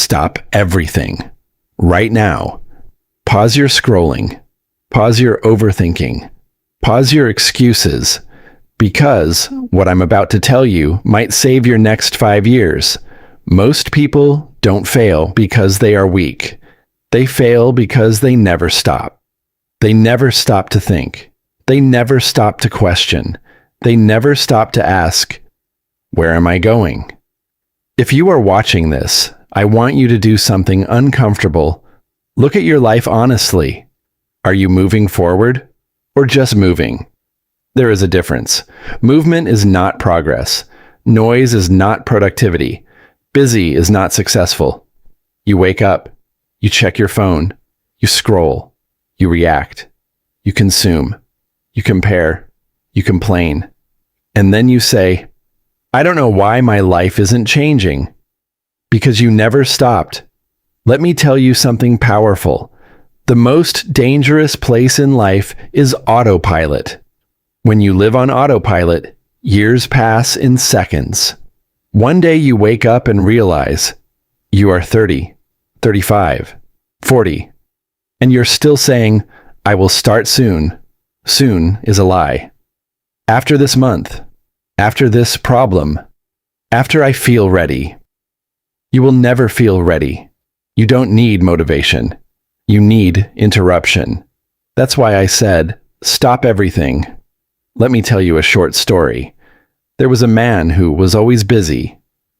stop everything. Right now. Pause your scrolling. Pause your overthinking. Pause your excuses. Because what I'm about to tell you might save your next 5 years. Most people don't fail because they are weak. They fail because they never stop. They never stop to think. They never stop to question. They never stop to ask, where am I going? If you are watching this, I want you to do something uncomfortable. Look at your life honestly. Are you moving forward or just moving? There is a difference. Movement is not progress. Noise is not productivity. Busy is not successful. You wake up. You check your phone. You scroll. You react. You consume. You compare. You complain. And then you say, I don't know why my life isn't changing. Because you never stopped. Let me tell you something powerful. The most dangerous place in life is autopilot. When you live on autopilot, years pass in seconds. One day you wake up and realize you are 30, 35, 40, and you're still saying, I will start soon. Soon is a lie. After this month, after this problem, after I feel ready. You will never feel ready. You don't need motivation. You need interruption. That's why I said, stop everything. Let me tell you a short story. There was a man who was always busy.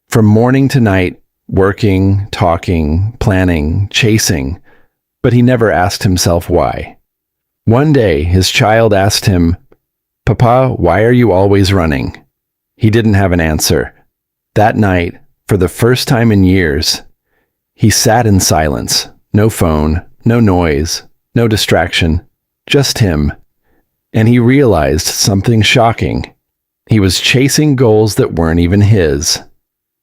From morning to night, working, talking, planning, chasing, but he never asked himself why. One day, his child asked him, Papa, why are you always running? He didn't have an answer. That night, for the first time in years, he sat in silence. No phone, no noise, no distraction, just him. And he realized something shocking. He was chasing goals that weren't even his.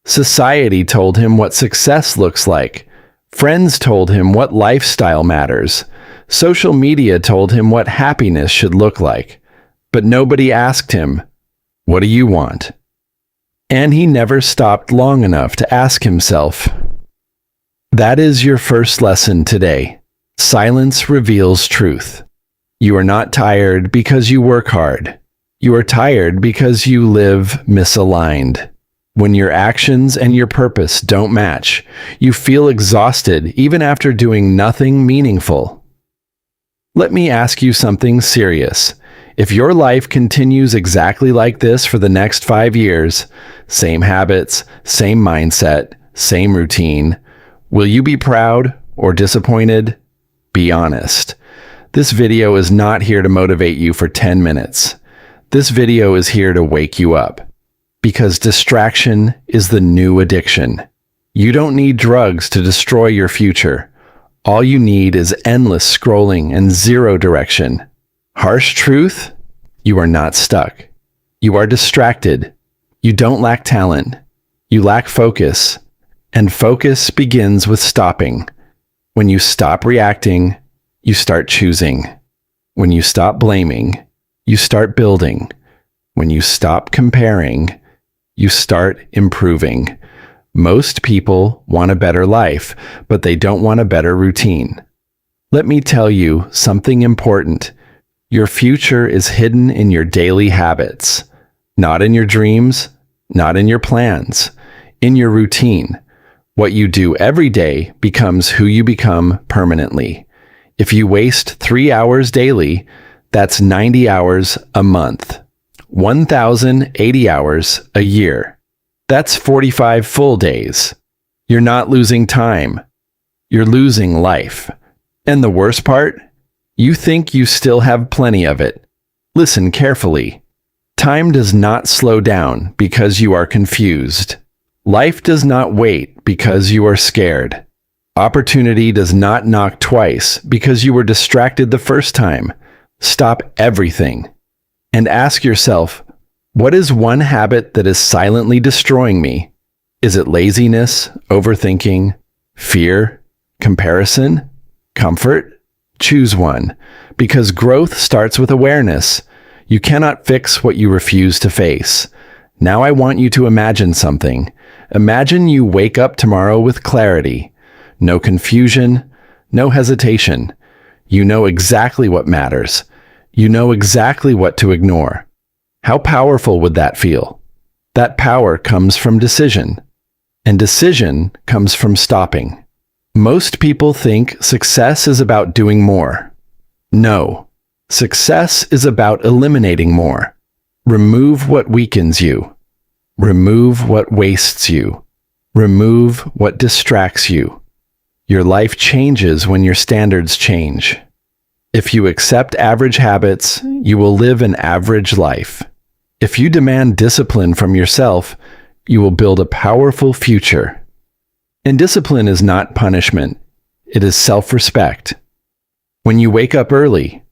Society told him what success looks like. Friends told him what lifestyle matters. Social media told him what happiness should look like. But nobody asked him, what do you want? And he never stopped long enough to ask himself. That is your first lesson today. Silence reveals truth. You are not tired because you work hard. You are tired because you live misaligned. When your actions and your purpose don't match, you feel exhausted even after doing nothing meaningful. Let me ask you something serious. If your life continues exactly like this for the next 5 years, same habits, same mindset, same routine, will you be proud or disappointed? Be honest. This video is not here to motivate you for 10 minutes. This video is here to wake you up. Because distraction is the new addiction. You don't need drugs to destroy your future. All you need is endless scrolling and zero direction. Harsh truth? You are not stuck. You are distracted. You don't lack talent. You lack focus. And focus begins with stopping. When you stop reacting, you start choosing. When you stop blaming, you start building. When you stop comparing, you start improving. Most people want a better life, but they don't want a better routine. Let me tell you something important. Your future is hidden in your daily habits, not in your dreams, not in your plans, in your routine. What you do every day becomes who you become permanently. If you waste 3 hours daily, that's 90 hours a month. 1,080 hours a year. That's 45 full days. You're not losing time. You're losing life. And the worst part? You think you still have plenty of it. Listen carefully. Time does not slow down because you are confused. Life does not wait because you are scared. Opportunity does not knock twice because you were distracted the first time. Stop everything. And ask yourself, what is one habit that is silently destroying me? Is it laziness, overthinking, fear, comparison, comfort? Choose one, because growth starts with awareness. You cannot fix what you refuse to face. Now I want you to imagine something. Imagine you wake up tomorrow with clarity. no confusion, no hesitation. You know exactly what matters. You know exactly what to ignore. How powerful would that feel? That power comes from decision, and decision comes from stopping. Most people think success is about doing more. No, success is about eliminating more. Remove what weakens you. Remove what wastes you. Remove what distracts you. Your life changes when your standards change. If you accept average habits, you will live an average life. If you demand discipline from yourself, you will build a powerful future. And discipline is not punishment. It is self-respect. When you wake up early,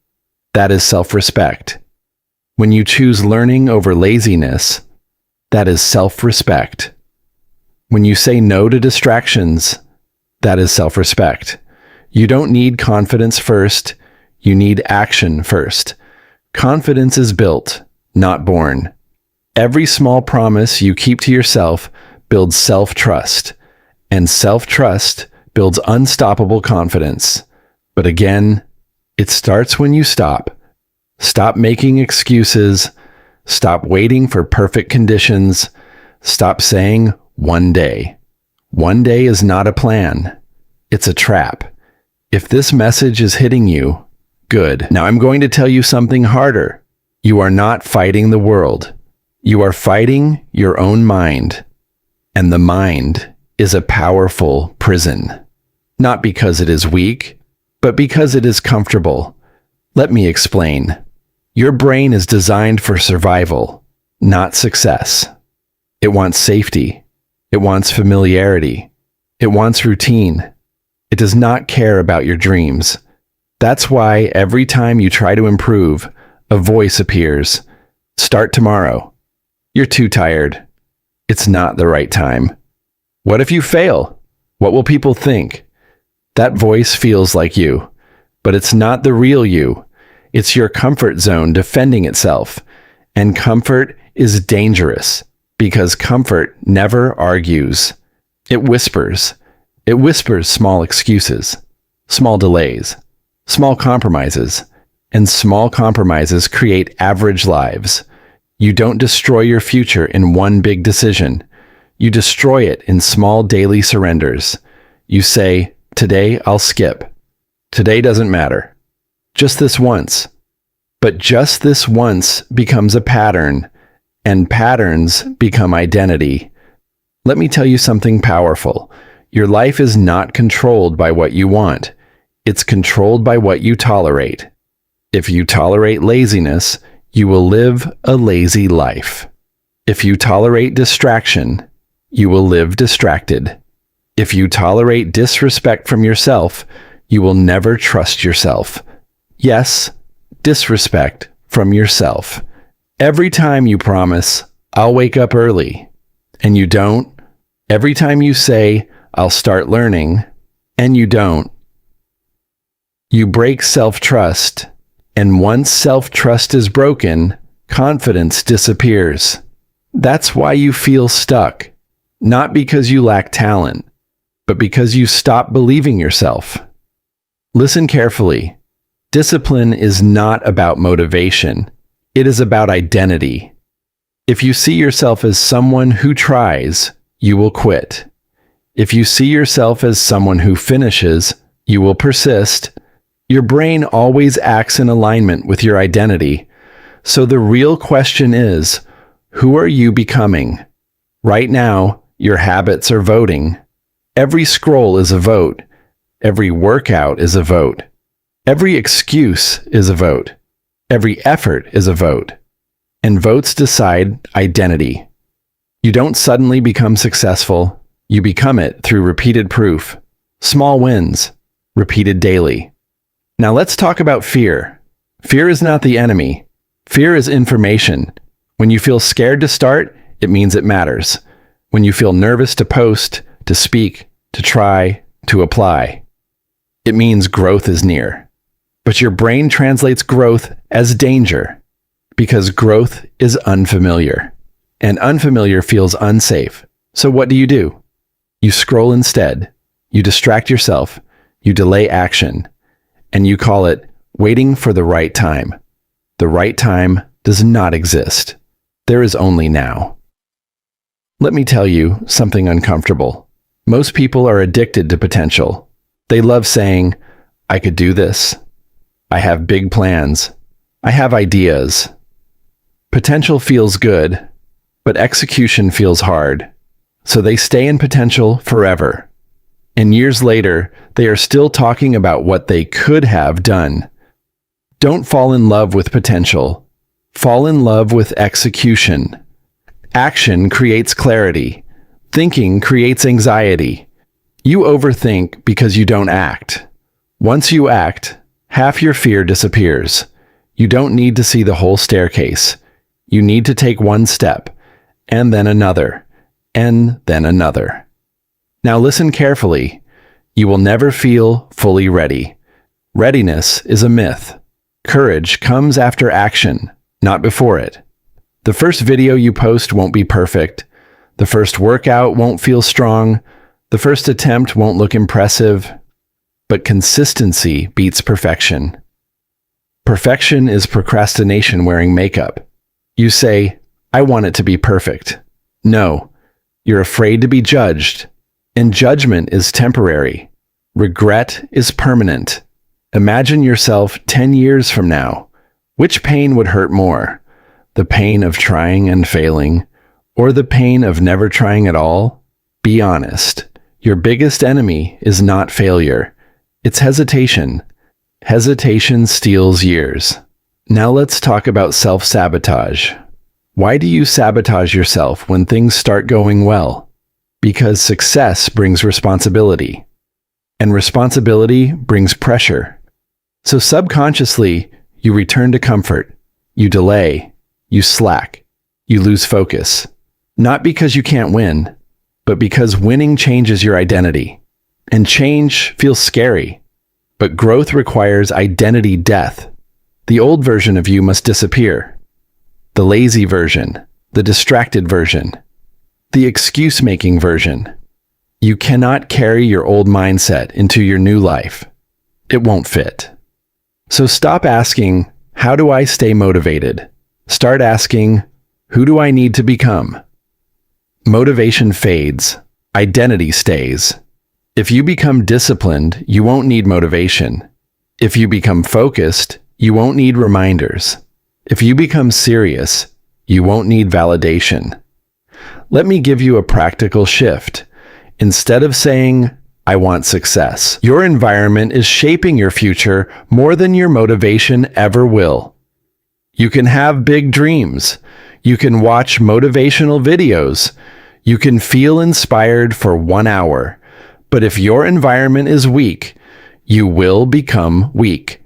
that is self-respect. When you choose learning over laziness, that is self-respect. When you say no to distractions, that is self-respect. You don't need confidence first. You need action first. Confidence is built, not born. Every small promise you keep to yourself builds self-trust, and self-trust builds unstoppable confidence. But again, it starts when you stop. Stop making excuses. Stop waiting for perfect conditions. Stop saying, one day. One day is not a plan. It's a trap. If this message is hitting you, good. Now I'm going to tell you something harder. You are not fighting the world. You are fighting your own mind. And the mind is a powerful prison. Not because it is weak, but because it is comfortable. Let me explain. Your brain is designed for survival, not success. It wants safety. It wants familiarity. It wants routine. It does not care about your dreams. That's why every time you try to improve, a voice appears. Start tomorrow. You're too tired. It's not the right time. What if you fail? What will people think? That voice feels like you, but it's not the real you. It's your comfort zone defending itself. And comfort is dangerous because comfort never argues. It whispers. It whispers small excuses, small delays, small compromises, and small compromises create average lives. You don't destroy your future in one big decision. You destroy it in small daily surrenders. You say, today I'll skip. Today doesn't matter. Just this once. But just this once becomes a pattern, and patterns become identity. Let me tell you something powerful. Your life is not controlled by what you want. It's controlled by what you tolerate. If you tolerate laziness, you will live a lazy life. If you tolerate distraction, you will live distracted. If you tolerate disrespect from yourself, you will never trust yourself. Yes, disrespect from yourself. Every time you promise, I'll wake up early, and you don't. Every time you say, I'll start learning, and you don't. You break self-trust, and once self-trust is broken, confidence disappears. That's why you feel stuck, not because you lack talent, but because you stop believing yourself. Listen carefully. Discipline is not about motivation. It is about identity. If you see yourself as someone who tries, you will quit. If you see yourself as someone who finishes, you will persist. Your brain always acts in alignment with your identity. So the real question is, who are you becoming? Right now, your habits are voting. Every scroll is a vote. Every workout is a vote. Every excuse is a vote. Every effort is a vote. And votes decide identity. You don't suddenly become successful. You become it through repeated proof, small wins, repeated daily. Now let's talk about fear. Fear is not the enemy. Fear is information. When you feel scared to start, it means it matters. When you feel nervous to post, to speak, to try, to apply, it means growth is near. But your brain translates growth as danger because growth is unfamiliar, and unfamiliar feels unsafe. So what do? You scroll instead. You distract yourself, you delay action, and you call it waiting for the right time. The right time does not exist. There is only now. Let me tell you something uncomfortable. Most people are addicted to potential. They love saying, I could do this. I have big plans. I have ideas. Potential feels good, but execution feels hard. So they stay in potential forever. And years later, they are still talking about what they could have done. Don't fall in love with potential. Fall in love with execution. Action creates clarity. Thinking creates anxiety. You overthink because you don't act. Once you act, half your fear disappears. You don't need to see the whole staircase. You need to take one step, and then another, and then another. Now listen carefully. You will never feel fully ready. Readiness is a myth. Courage comes after action, not before it. The first video you post won't be perfect. The first workout won't feel strong. The first attempt won't look impressive. But consistency beats perfection. Perfection is procrastination wearing makeup. You say, I want it to be perfect. No, you're afraid to be judged. And judgment is temporary. Regret is permanent. Imagine yourself 10 years from now. Which pain would hurt more? The pain of trying and failing, or the pain of never trying at all? Be honest. Your biggest enemy is not failure. It's hesitation. Hesitation steals years. Now let's talk about self-sabotage. Why do you sabotage yourself when things start going well? Because success brings responsibility. And responsibility brings pressure. So subconsciously, you return to comfort. You delay. You slack. You lose focus. Not because you can't win, but because winning changes your identity. And change feels scary. But growth requires identity death. The old version of you must disappear. The lazy version, the distracted version, the excuse-making version. You cannot carry your old mindset into your new life. It won't fit. So stop asking, how do I stay motivated? Start asking, who do I need to become? Motivation fades. Identity stays. If you become disciplined, you won't need motivation. If you become focused, you won't need reminders. If you become serious, you won't need validation. Let me give you a practical shift. Instead of saying, I want success, your environment is shaping your future more than your motivation ever will. You can have big dreams. You can watch motivational videos. You can feel inspired for 1 hour. But if your environment is weak, you will become weak.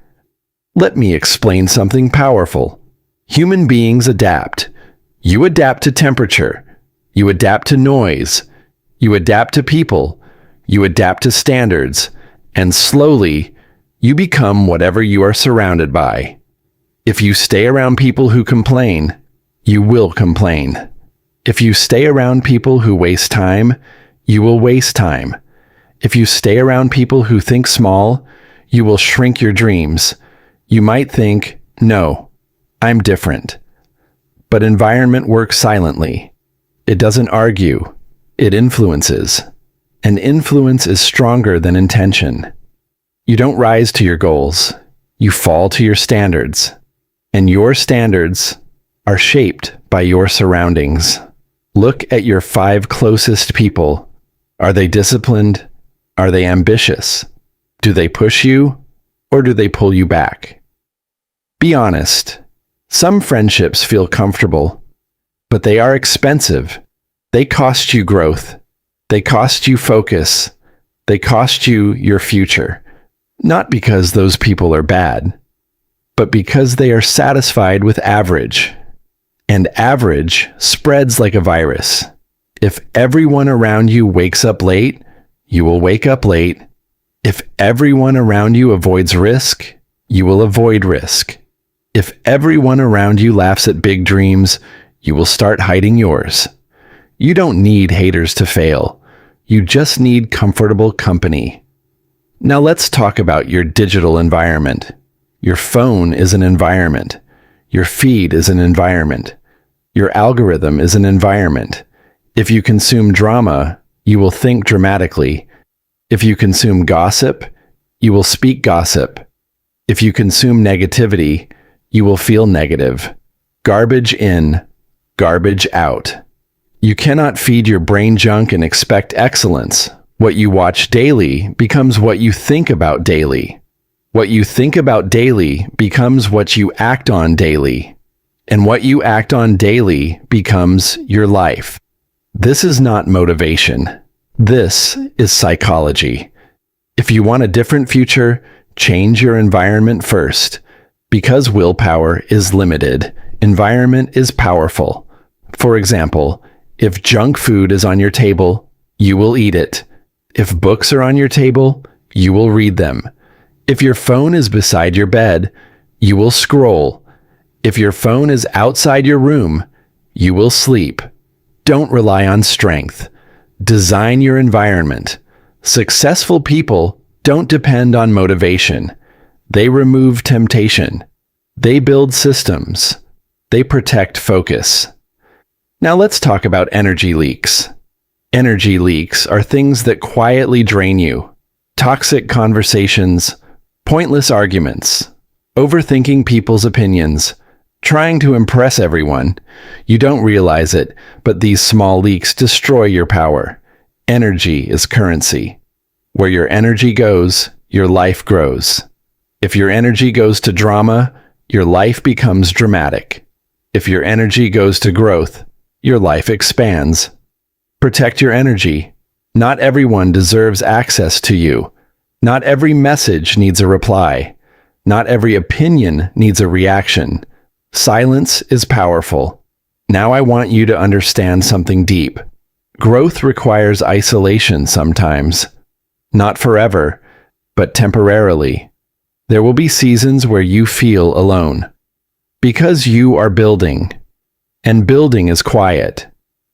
Let me explain something powerful. Human beings adapt. You adapt to temperature. You adapt to noise. You adapt to people. You adapt to standards. And slowly, you become whatever you are surrounded by. If you stay around people who complain, you will complain. If you stay around people who waste time, you will waste time. If you stay around people who think small, you will shrink your dreams. You might think, no, I'm different. But environment works silently. It doesn't argue. It influences. And influence is stronger than intention. You don't rise to your goals. You fall to your standards. And your standards are shaped by your surroundings. Look at your 5 closest people. Are they disciplined? Are they ambitious? Do they push you, or do they pull you back? Be honest. Some friendships feel comfortable, but they are expensive. They cost you growth. They cost you focus. They cost you your future. Not because those people are bad, but because they are satisfied with average. And average spreads like a virus. If everyone around you wakes up late, you will wake up late. If everyone around you avoids risk, you will avoid risk. If everyone around you laughs at big dreams, you will start hiding yours. You don't need haters to fail. You just need comfortable company. Now let's talk about your digital environment. Your phone is an environment. Your feed is an environment. Your algorithm is an environment. If you consume drama, you will think dramatically. If you consume gossip, you will speak gossip. If you consume negativity, you will feel negative. Garbage in, garbage out. You cannot feed your brain junk and expect excellence. What you watch daily becomes what you think about daily. What you think about daily becomes what you act on daily. And what you act on daily becomes your life. This is not motivation. This is psychology. If you want a different future, change your environment first. Because willpower is limited, environment is powerful. For example, if junk food is on your table, you will eat it. If books are on your table, you will read them. If your phone is beside your bed, you will scroll. If your phone is outside your room, you will sleep. Don't rely on strength. Design your environment. Successful people don't depend on motivation. They remove temptation. They build systems. They protect focus. Now let's talk about energy leaks. Energy leaks are things that quietly drain you. Toxic conversations, pointless arguments, overthinking people's opinions, trying to impress everyone. You don't realize it, but these small leaks destroy your power. Energy is currency. Where your energy goes, your life grows. If your energy goes to drama, your life becomes dramatic. If your energy goes to growth, your life expands. Protect your energy. Not everyone deserves access to you. Not every message needs a reply. Not every opinion needs a reaction. Silence is powerful. Now I want you to understand something deep. Growth requires isolation sometimes. Not forever, but temporarily. There will be seasons where you feel alone. Because you are building. And building is quiet.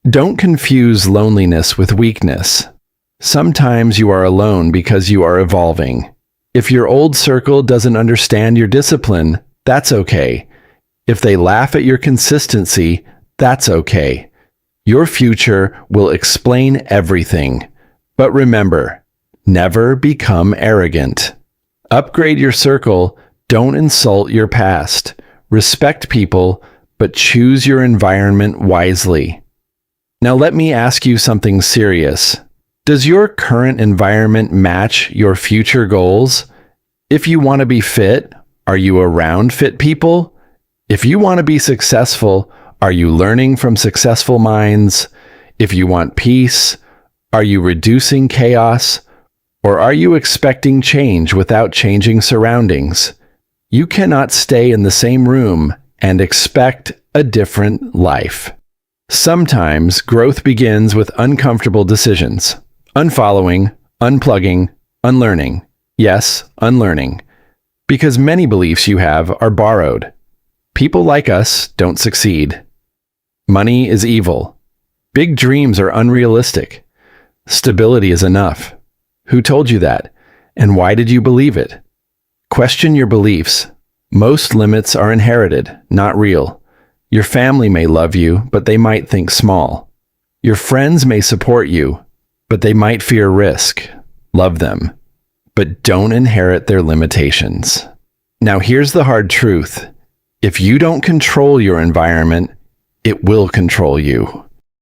Don't confuse loneliness with weakness. Sometimes you are alone because you are evolving. If your old circle doesn't understand your discipline, that's okay. If they laugh at your consistency, that's okay. Your future will explain everything. But remember, never become arrogant. Upgrade your circle, don't insult your past. Respect people, but choose your environment wisely. Now let me ask you something serious. Does your current environment match your future goals? If you want to be fit, are you around fit people? If you want to be successful, are you learning from successful minds? If you want peace, are you reducing chaos? Or are you expecting change without changing surroundings? You cannot stay in the same room and expect a different life. Sometimes growth begins with uncomfortable decisions. Unfollowing, unplugging, unlearning. Yes, unlearning. Because many beliefs you have are borrowed. People like us don't succeed. Money is evil. Big dreams are unrealistic. Stability is enough. Who told you that? And why did you believe it? Question your beliefs. Most limits are inherited, not real. Your family may love you, but they might think small. Your friends may support you, but they might fear risk. Love them, but don't inherit their limitations. Now here's the hard truth. If you don't control your environment, it will control you.